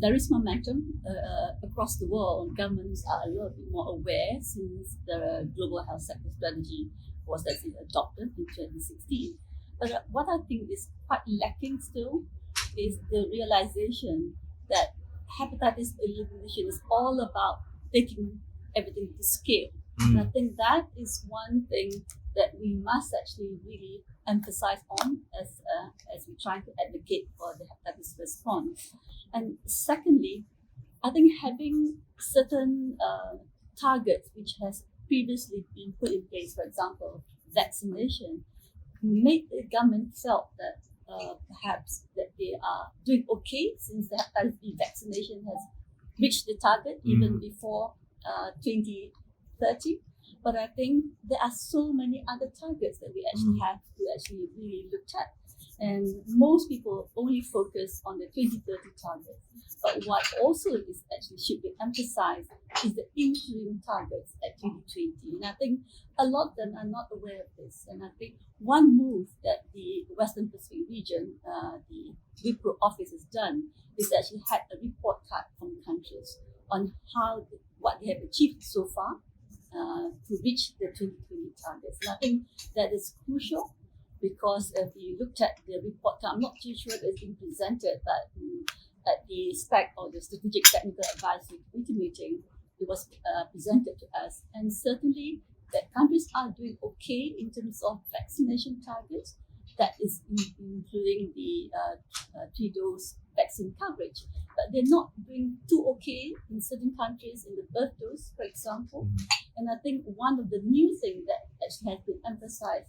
there is momentum across the world. Governments are a little bit more aware since the Global Health Sector Strategy was actually adopted in 2016. But what I think is quite lacking still is the realization that hepatitis elimination is all about taking everything to scale. And I think that is one thing that we must actually really emphasize on as we try to advocate for the hepatitis response. And secondly, I think having certain targets which has previously been put in place, for example, vaccination, made the government felt that perhaps that they are doing okay since the hepatitis B vaccination has reached the target even before 2030. But I think there are so many other targets that we actually have to actually really look at. And most people only focus on the 2030 targets. But what also is actually should be emphasized is the interim targets at 2020. And I think a lot of them are not aware of this. And I think one move that the Western Pacific region, the WIPRO office has done is actually had a report card from countries on what they have achieved so far to reach the 2020 targets. And I think that is crucial because if you looked at the report card, I'm not too sure it's been presented, but at the SPEC or the Strategic Technical Advisory Committee meeting, it was presented to us. And certainly that countries are doing okay in terms of vaccination targets, that is including the 3-dose vaccine coverage. But they're not doing too okay in certain countries in the birth dose, for example. And I think one of the new things that actually has been emphasized,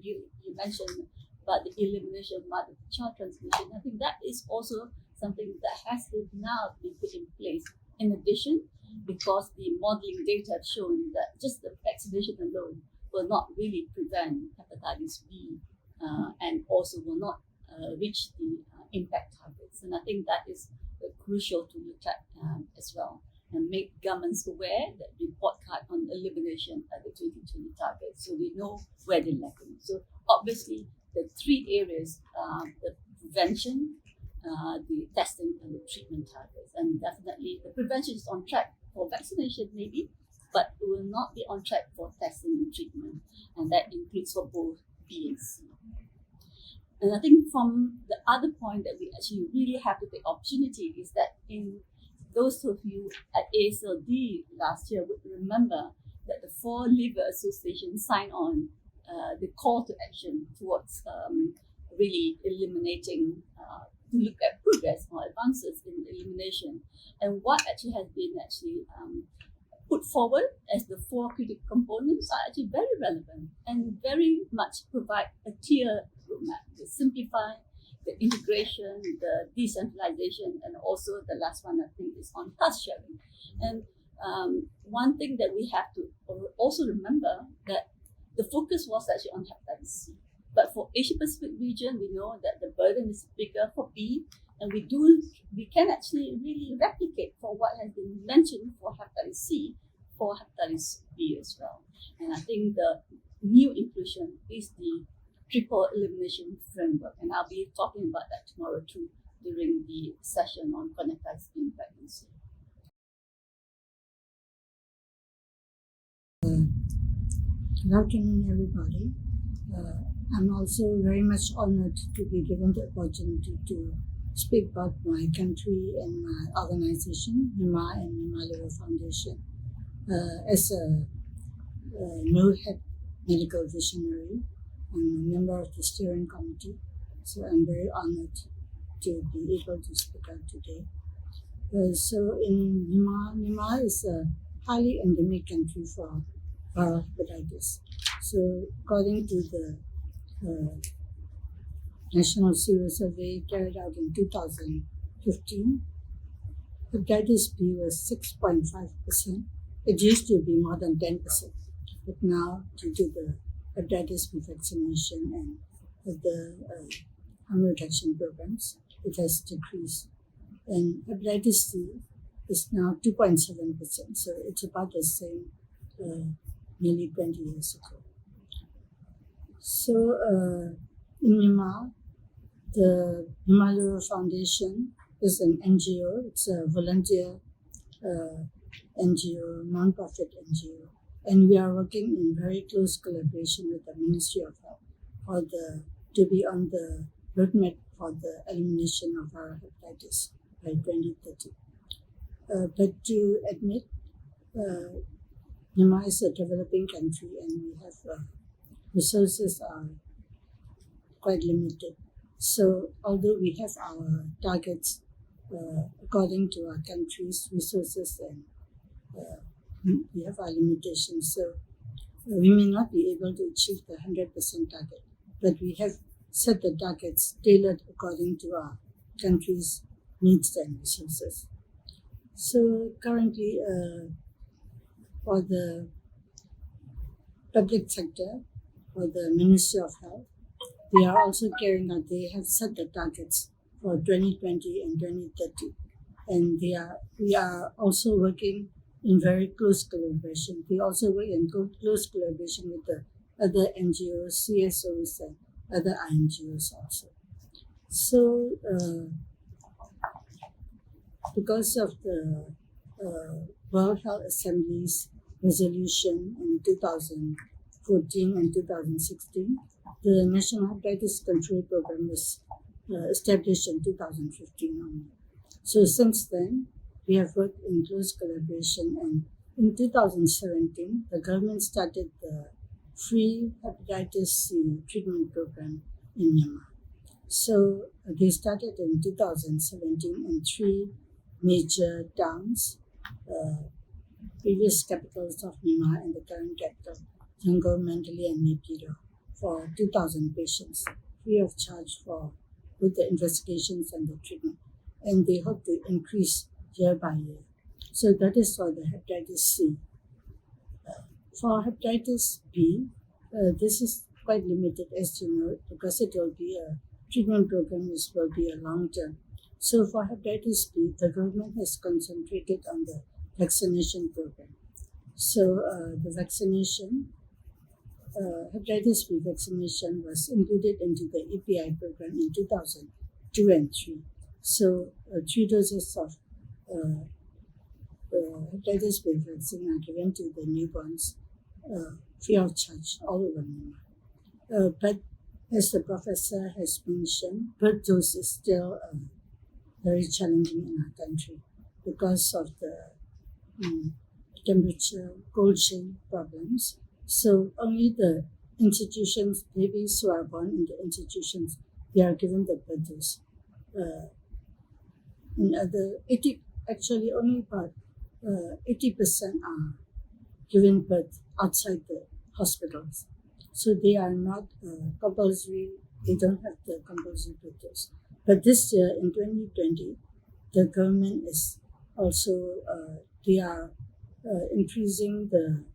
you mentioned about the elimination of mother-to-child transmission. I think that is also something that has to now be put in place. In addition, because the modeling data have shown that just the vaccination alone will not really prevent hepatitis B and also will not reach the impact targets. And I think that is crucial to look at as well and make governments aware that report card on elimination at the 2020 targets so they know where they're lacking. So obviously the three areas, the prevention, the testing and the treatment targets. And definitely the prevention is on track for vaccination maybe, but it will not be on track for testing and treatment. And that includes for both B and C. And I think from the other point that we actually really have to take opportunity is that in those of you at APASL last year would remember that the 4 liver associations signed on the call to action towards really eliminating, to look at progress or advances in elimination. And what actually has been put forward as the 4 critical components are actually very relevant and very much provide a clear roadmap to simplify the integration, the decentralization, and also the last one I think is on task sharing. And one thing that we have to also remember that the focus was actually on hepatitis C. But for Asia Pacific region, we know that the burden is bigger for B, and we can actually really replicate for what has been mentioned for hepatitis C, for hepatitis B as well. And I think the new inclusion is the triple elimination framework, and I'll be talking about that tomorrow too during the session on connected in pregnancy. Good afternoon, everybody. I'm also very much honored to be given the opportunity to speak about my country and my organization, NOhep and Malyasia Foundation, as a NOhep Medical Visionary. I'm a member of the steering committee, so I'm very honored to be able to speak out today. So in Myanmar is a highly endemic country for viral hepatitis. So according to the National Serial Survey carried out in 2015, hepatitis B was 6.5%. It used to be more than 10%, but now due to the hepatitis B vaccination and the harm reduction programs, it has decreased. And hepatitis C is now 2.7%, so it's about the same nearly 20 years ago. So in Myanmar, the Malyasia Foundation is an NGO. It's a volunteer NGO, non-profit NGO, and we are working in very close collaboration with the Ministry of Health to be on the roadmap for the elimination of our hepatitis by 2030. But to admit, Myanmar is a developing country, and we have resources are quite limited. So although we have our targets according to our country's resources, and we have our limitations, so we may not be able to achieve the 100% target, but we have set the targets tailored according to our country's needs and resources. So currently, for the public sector, for the Ministry of Health, they are also carrying out, they have set the targets for 2020 and 2030. And we are also working in very close collaboration. We also work in close collaboration with the other NGOs, CSOs, and other INGOs also. So, because of the World Health Assembly's resolution in 2014 and 2016, the National Hepatitis Control Program was established in 2015 only. So since then, we have worked in close collaboration, and in 2017, the government started the free hepatitis C treatment program in Myanmar. So they started in 2017 in 3 major towns, previous capitals of Myanmar and the current capital, Yangon, Mandalay, and Naypyidaw, for 2,000 patients, free of charge for both the investigations and the treatment. And they hope to increase year by year. So that is for the hepatitis C. For hepatitis B, this is quite limited, as you know, because it will be a treatment program, which will be a long term. So for hepatitis B, the government has concentrated on the vaccination program. So the vaccination, hepatitis B vaccination was included into the EPI program in 2002 and 3. So 3 doses of hepatitis B vaccine are given to the newborns free of charge all over Myanmar. But as the professor has mentioned, birth dose is still very challenging in our country because of the temperature, cold chain problems. So only the institutions, babies who are born in the institutions, they are given the birth dose. In other 80, actually only about 80% are given birth outside the hospitals. So they are not compulsory, they don't have the compulsory birth dose. But this year in 2020, the government is also, they are increasing the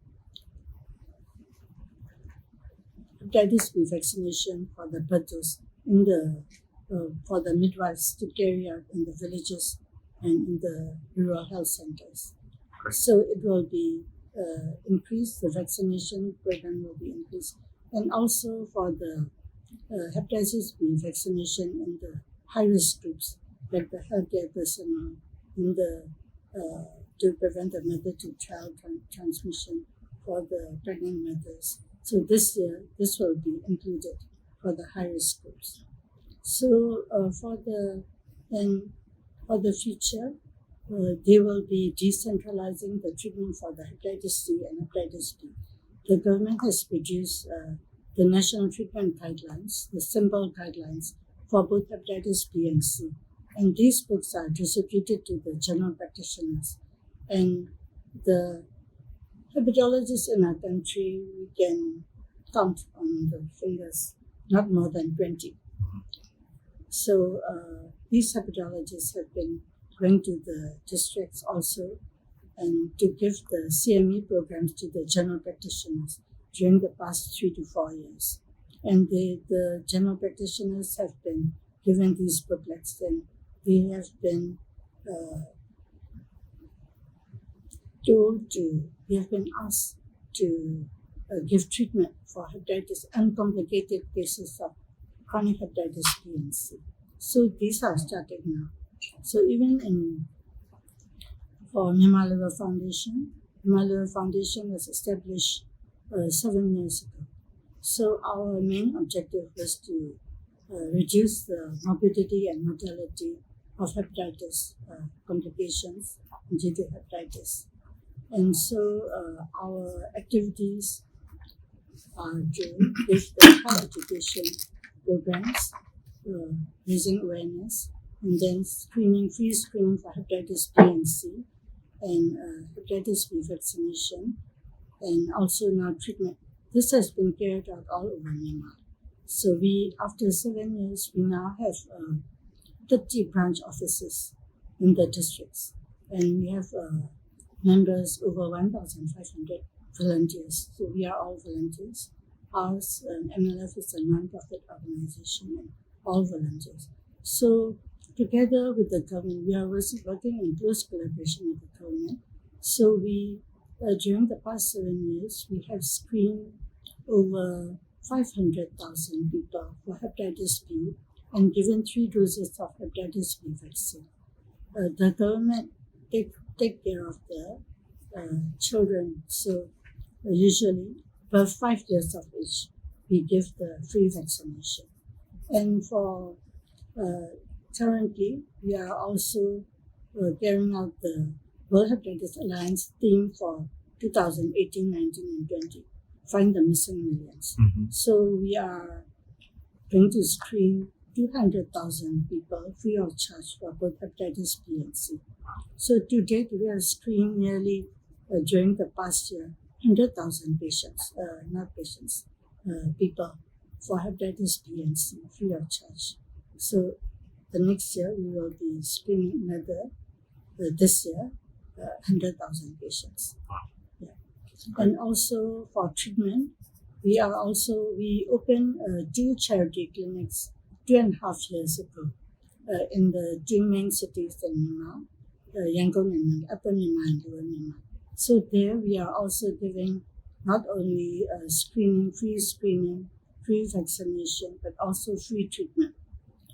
hepatitis B vaccination for the birth dose in the for the midwives to carry out in the villages and in the rural health centers. Great. So it will be increased, the vaccination program will be increased. And also for the hepatitis B vaccination in the high-risk groups, like the healthcare personnel, in the to prevent the mother-to-child transmission for the pregnant mothers. So this year, this will be included for the high-risk groups. So for the future, they will be decentralizing the treatment for the hepatitis C and hepatitis B. The government has produced the national treatment guidelines, the simple guidelines for both hepatitis B and C. And these books are distributed to the general practitioners. And the hepatologists in our country, we can count on the fingers, not more than 20. So these hepatologists have been going to the districts also and to give the CME programs to the general practitioners during the past 3 to 4 years. And the general practitioners have been given these booklets, and they have been they have been asked to give treatment for hepatitis, uncomplicated cases of chronic hepatitis B and C. So these are started now. So even for Myanmar Foundation was established 7 years ago. So our main objective was to reduce the morbidity and mortality of hepatitis complications due to hepatitis. And so our activities are to give the health education programs, raising awareness, and then free screening for hepatitis B and C, and hepatitis B vaccination, and also now treatment. This has been carried out all over Myanmar. So after 7 years, we now have 30 branch offices in the districts, and we have members over 1,500 volunteers. So we are all volunteers. Ours, MLF is a non-profit organization, and all volunteers. So together with the government, we are working in close collaboration with the government. So we, during the past 7 years, we have screened over 500,000 people for hepatitis B and given 3 doses of hepatitis B vaccine. The government take care of the children. So usually above 5 years of age, we give the free vaccination. And for currently, we are also carrying out the World Hepatitis Alliance theme for 2018, 19, and 20, Find the Missing Millions. Mm-hmm. So we are going to screen 200,000 people free of charge for both hepatitis B and C. So to date, we have screened nearly, during the past year, 100,000 patients, people for hepatitis B and C free of charge. So the next year, we will be screening another, this year, 100,000 patients. Yeah. And also for treatment, we opened 2 charity clinics 2.5 years ago in the 2 main cities in Myanmar, Yangon and Upper Myanmar and Lower Myanmar. So there we are also giving not only free vaccination, but also free treatment.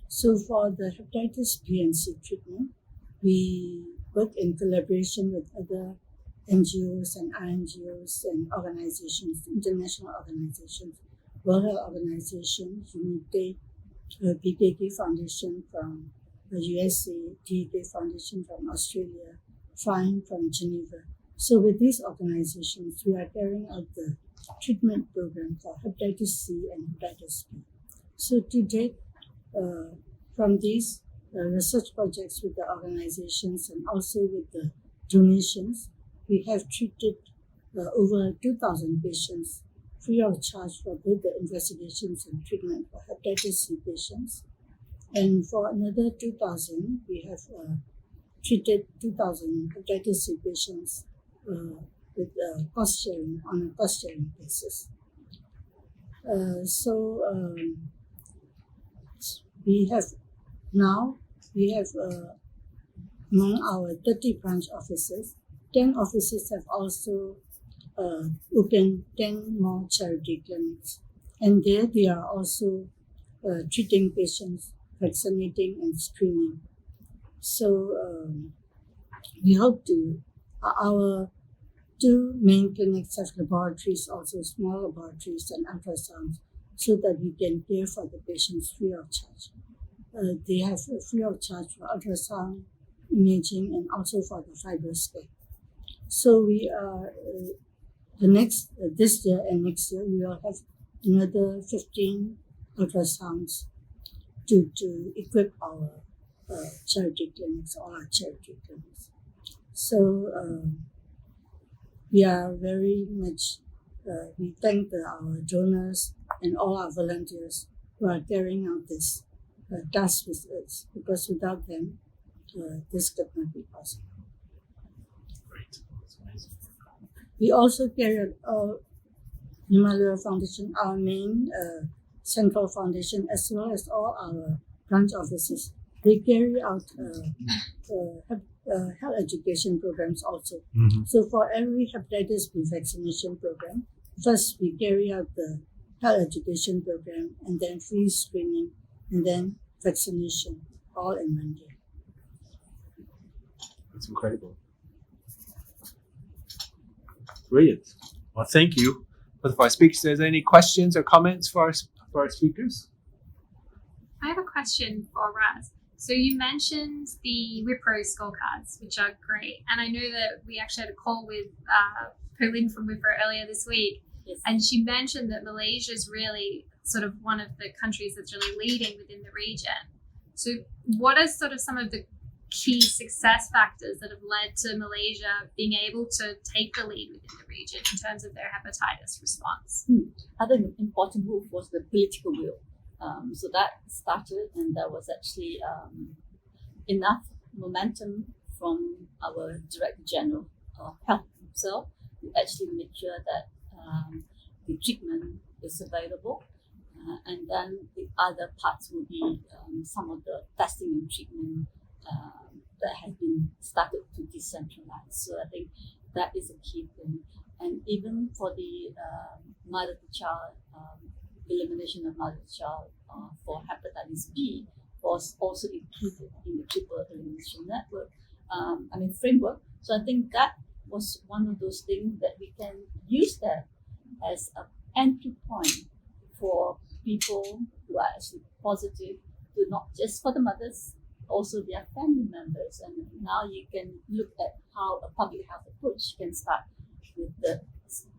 So for the hepatitis B and C treatment, we work in collaboration with other NGOs and INGOs and organizations, international organizations, World Health Organization, UNITE, BKK Foundation from the USA, DK Foundation from Australia, FINE from Geneva. So with these organizations, we are carrying out the treatment program for hepatitis C and hepatitis B. So to date, from these research projects with the organizations and also with the donations, we have treated over 2,000 patients free of charge for both the investigations and treatment for hepatitis C patients. And for another 2,000, we have treated 2,000 hepatitis C patients with cost sharing on a cost sharing basis. We have among our 30 branch offices, 10 offices have also opened 10 more charity clinics. And there they are also treating patients, vaccinating and screening. So we hope our 2 main clinics have laboratories, also small laboratories and ultrasounds, so that we can care for the patients free of charge. They have free of charge for ultrasound, imaging, and also for the fibroscan. So we are this year and next year we will have another 15 ultrasounds to equip our charity clinics, all our charity clinics. So we are very much, we thank our donors and all our volunteers who are carrying out this task with us, because without them, this could not be possible. Great. That's amazing. We also carry out Malyasia Foundation, our main central foundation, as well as all our branch offices. They carry out health education programs also. Mm-hmm. So for every hepatitis B vaccination program, first we carry out the health education program, and then free screening, and then vaccination, all in one day. That's incredible. Brilliant. Well, thank you both of our speakers. Is there any questions or comments for our speakers? I have a question for Raz. So you mentioned the WIPRO scorecards, which are great. And I know that we actually had a call with Pauline from WIPRO earlier this week. Yes. And she mentioned that Malaysia is really sort of one of the countries that's really leading within the region. So what are sort of some of the key success factors that have led to Malaysia being able to take the lead within the region in terms of their hepatitis response? Other important move was the political will. So that started, and there was actually enough momentum from our Director General of Health himself to actually make sure that the treatment is available. And then the other parts will be some of the testing and treatment that has been started to decentralize. So I think that is a key thing. And even for the mother-to-child, elimination of mother-to-child for hepatitis B was also included in the triple elimination network, framework. So I think that was one of those things that we can use that as an entry point for people who are actually positive, to not just for the mothers, also their family members. And now you can look at how a public health approach can start with the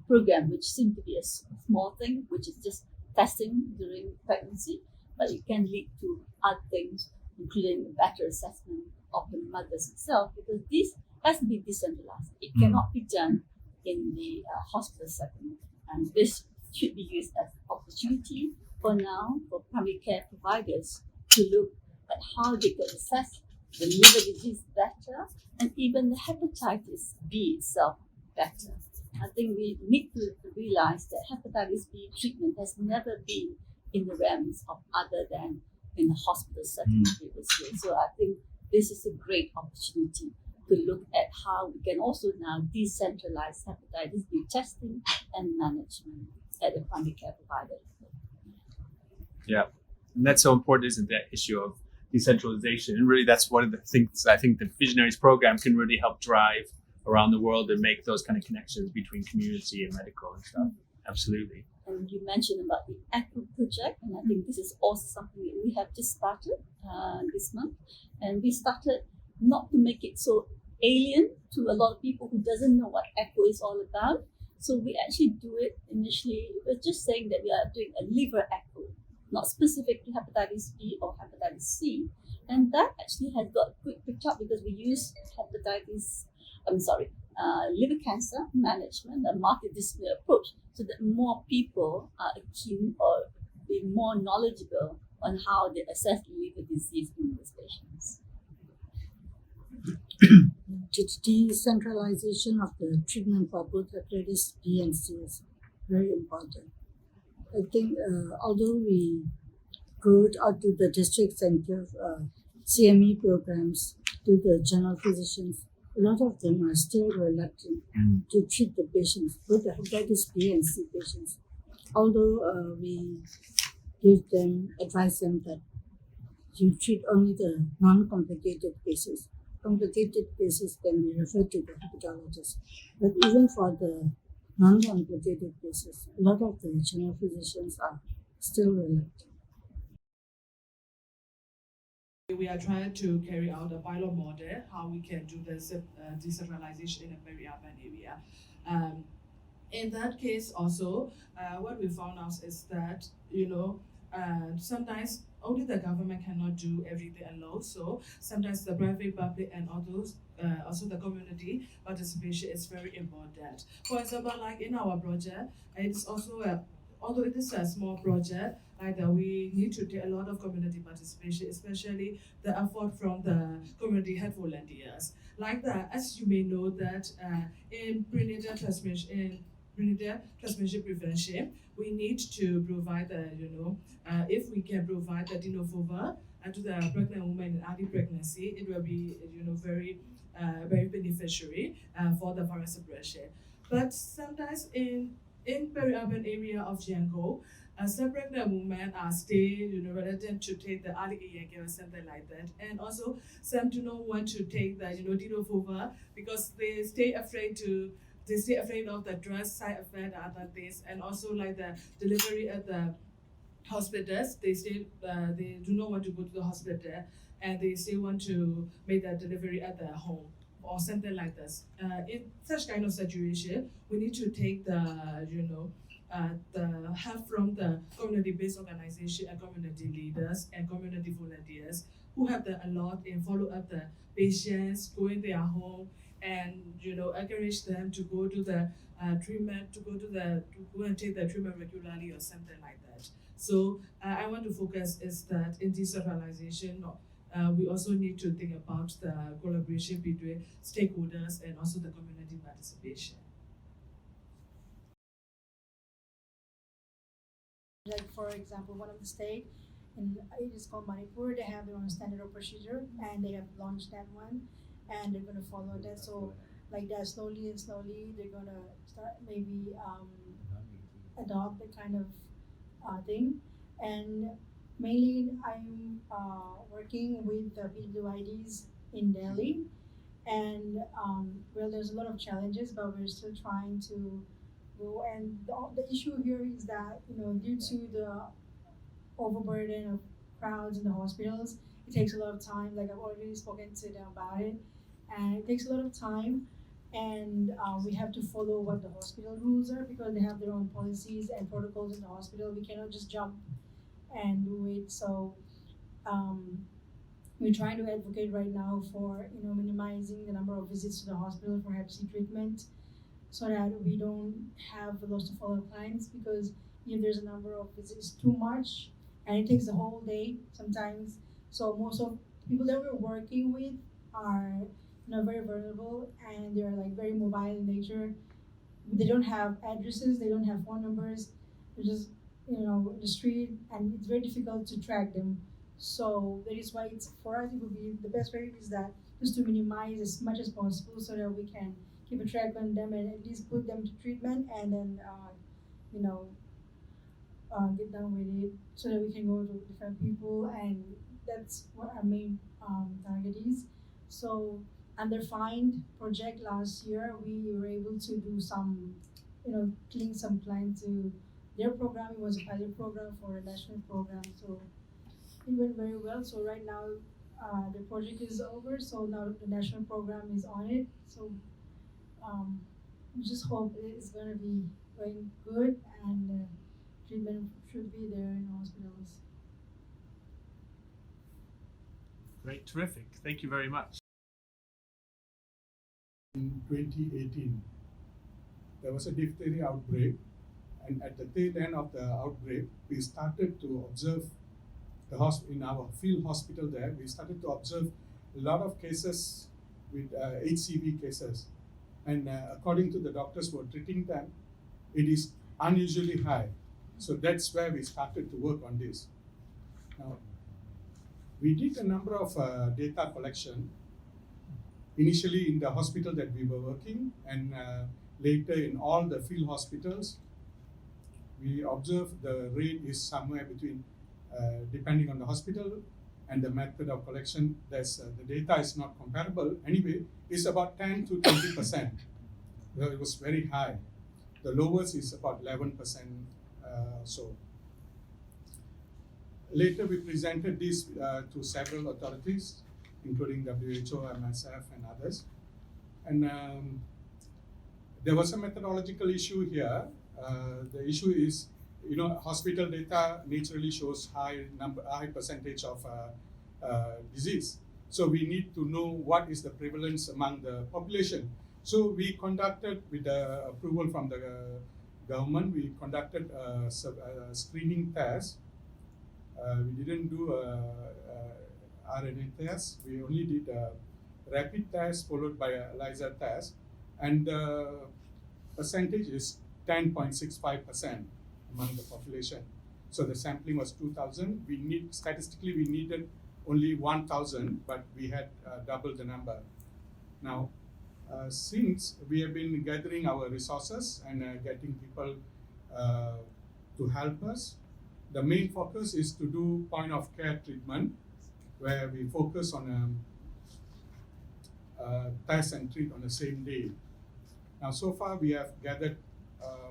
program, which seemed to be a small thing, which is just testing during pregnancy, but it can lead to other things, including better assessment of the mothers itself, because this has to be decentralized. It cannot be done in the hospital setting, and this should be used as an opportunity for now for primary care providers to look at how they can assess the liver disease better, and even the hepatitis B itself better. I think we need to realize that hepatitis B treatment has never been in the realms of other than in the hospital setting previously. So I think this is a great opportunity to look at how we can also now decentralize hepatitis B testing and management at the primary care provider. Yeah, and that's so important, isn't that issue of decentralization? And really, that's one of the things I think the Visionaries program can really help drive around the world and make those kind of connections between community and medical and stuff. Absolutely. And you mentioned about the ECHO project, and I think this is also something that we have just started this month. And we started not to make it so alien to a lot of people who doesn't know what ECHO is all about. So we actually do it initially. We're just saying that we are doing a liver ECHO, not specific to hepatitis B or hepatitis C. And that actually has got quick picked up because we use liver cancer management, a multidisciplinary approach, so that more people are keen or be more knowledgeable on how they assess liver disease in these patients. The decentralization of the treatment for both hepatitis B and C is very important. I think although we go out to the districts and give CME programs to the general physicians, a lot of them are still reluctant to treat the patients, both the hepatitis B and C patients. Although we advise them that you treat only the non-complicated cases. Complicated cases can be referred to the hepatologist. But even for the non-complicated cases, a lot of the general physicians are still reluctant. We are trying to carry out a pilot model, how we can do this decentralization in a very urban area. In that case also, what we found out is that, sometimes only the government cannot do everything alone. So sometimes the private, public, and others, also the community participation is very important. For example, like in our project, it's also although it is a small project, like that we need to get a lot of community participation, especially the effort from the community health volunteers. Like that, as you may know that in prenatal transmission prevention, we need to provide if we can provide the tenofovir to the pregnant woman in early pregnancy, it will be very beneficiary for the virus suppression. But sometimes in In peri-urban area of Jiangkou, some pregnant women are stay, reluctant to take the early care or something like that. And also some do not want to take the, Dinofova because they stay afraid of the drug side effect and other things. And also like the delivery at the hospitals, they do not want to go to the hospital and they still want to make the delivery at their home or something like this. In such kind of situation, we need to take the help from the community-based organization and community leaders and community volunteers who have a lot in follow up the patients, go in their home, and encourage them to go to the treatment, to go and take the treatment regularly or something like that. So I want to focus is that in decentralization, we also need to think about the collaboration between stakeholders and also the community participation. Like for example, one of the state, and it is called Manipur. They have their own standard of procedure, and they have launched that one, and they're gonna follow that. So like that, slowly and slowly, they're gonna start maybe adopt the kind of thing. And mainly, I'm working with the PWIDs in Delhi, and well, there's a lot of challenges, but we're still trying to go. And the issue here is that due to the overburden of crowds in the hospitals, it takes a lot of time. Like I've already spoken to them about it, and it takes a lot of time. And we have to follow what the hospital rules are because they have their own policies and protocols in the hospital. We cannot just jump and do it. So we're trying to advocate right now for minimizing the number of visits to the hospital for Hep C treatment, so that we don't have the loss of follow clients. Because if there's a number of visits too much, and it takes the whole day sometimes. So most of people that we're working with are very vulnerable, and they're like very mobile in nature. They don't have addresses, they don't have phone numbers. They're just in the street, and it's very difficult to track them. So that is why it's for us. It would be the best way is that just to minimize as much as possible, so that we can keep a track on them and at least put them to treatment, and then get done with it, so that we can go to different people, and that's what our main target is. So under FIND project last year, we were able to do some, link some clients to their program. It was a pilot program for a national program, so it went very well. So right now, the project is over, so now the national program is on it. So we just hope it's going to be going good, and treatment should be there in hospitals. Great, terrific. Thank you very much. In 2018, there was a diphtheria outbreak, and at the tail end of the outbreak, we started to observe in our field hospital there. We started to observe a lot of cases with HCV cases, and according to the doctors who were treating them, it is unusually high. So that's where we started to work on this. Now, we did a number of data collection. Initially in the hospital that we were working, and later in all the field hospitals, we observed the rate is somewhere between, depending on the hospital and the method of collection, the data is not comparable. Anyway, it's about 10 to 20%. Well, it was very high. The lowest is about 11% so. Later we presented this to several authorities, including WHO, MSF, and others. And there was a methodological issue here. The issue is, hospital data naturally shows high percentage of disease. So we need to know what is the prevalence among the population. So we conducted, with the approval from the government, we conducted a screening test. We didn't do RNA test. We only did a rapid test followed by a ELISA test, and the percentage is 10.65% among the population. So the sampling was 2,000. Statistically we needed only 1,000, but we had double the number. Now, since we have been gathering our resources and getting people to help us. The main focus is to do point of care treatment, where we focus on test and treat on the same day. Now, so far we have gathered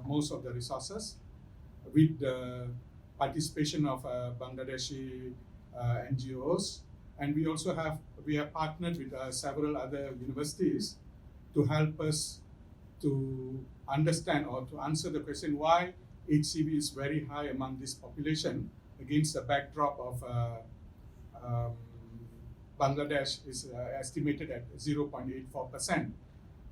most of the resources with the participation of Bangladeshi NGOs, and we also have partnered with several other universities to help us to understand or to answer the question why HCV is very high among this population against the backdrop of Bangladesh is estimated at 0.84%.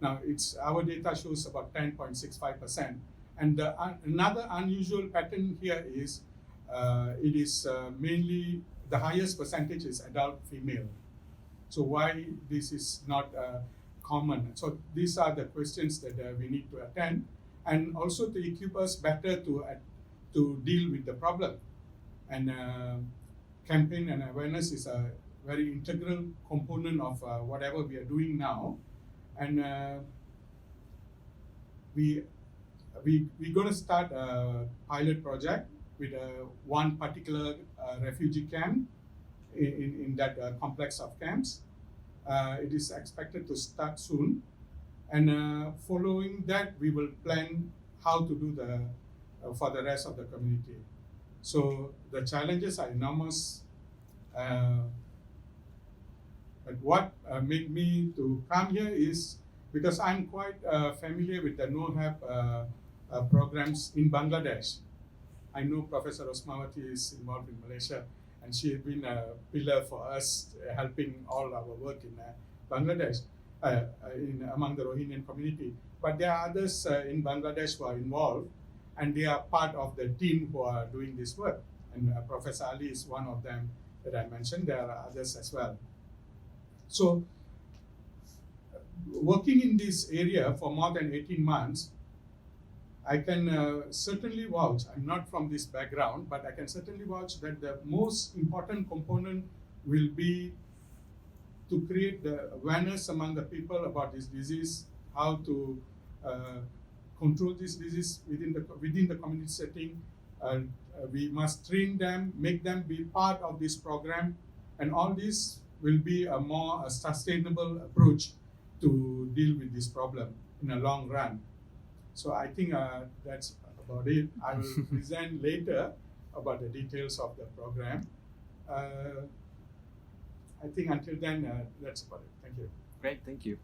Now, our data shows about 10.65%. And another unusual pattern here is it is mainly the highest percentage is adult female. So why this is not common? So these are the questions that we need to attend, and also to equip us better to deal with the problem. And campaign and awareness is a very integral component of whatever we are doing now. And we're going to start a pilot project with one particular refugee camp in that complex of camps. It is expected to start soon. And following that, we will plan how to do for the rest of the community. So the challenges are enormous. But what made me to come here is because I'm quite familiar with the NOhep programs in Bangladesh. I know Professor Rosmawati is involved in Malaysia, and she has been a pillar for us, helping all our work in Bangladesh, among the Rohingya community. But there are others in Bangladesh who are involved, and they are part of the team who are doing this work. And Professor Ali is one of them that I mentioned. There are others as well. So, working in this area for more than 18 months, I can certainly vouch, I'm not from this background, but I can certainly vouch that the most important component will be to create the awareness among the people about this disease, how to control this disease within the community setting. We must train them, make them be part of this program, and all this will be a more sustainable approach to deal with this problem in a long run. So I think that's about it. I will present later about the details of the program. I think until then, that's about it. Thank you. Great, thank you.